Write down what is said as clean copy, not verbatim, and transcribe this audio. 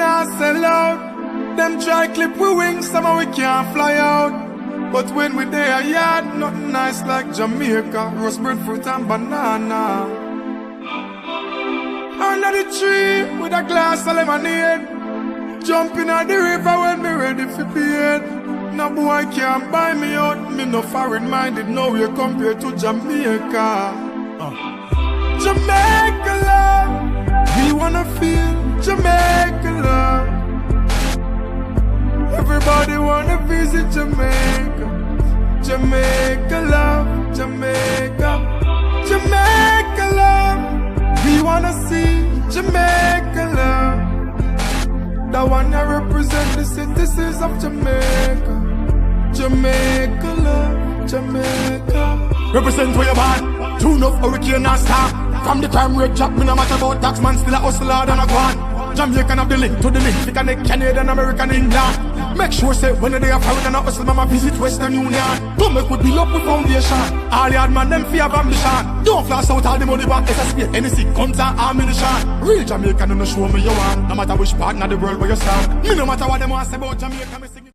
not sell out. Them try clip we wings, somehow we can't fly out. But when we there yard, nothing nice like Jamaica. Roast breadfruit and banana. Under the tree with a glass of lemonade. Jumping at the river when me ready for bed. No boy can't buy me out. Me no foreign minded, no way compared to Jamaica. Jamaica love, we wanna feel Jamaica love. Everybody wanna visit Jamaica. Jamaica love, Jamaica. Jamaica love, we wanna see Jamaica love. The one that represent the citizens of Jamaica. Jamaica love, Jamaica. Represent where you're born. Tune up hurricane and star. From the crime rate jack, me no matter about tax man, still a hustler than a guan. Jamaican have the link to the link, we connect Canadian, American, England. Make sure say when they are foreign and a hustle, mama visit Western Union. Don't make we build up with foundation. All the hard man, them fear of ambition. Don't flash out all the money back, SSP, NEC, guns and ammunition. Real Jamaican, don't show me you want. No matter which part of the world where you stand. Me no matter what them want say about Jamaica, me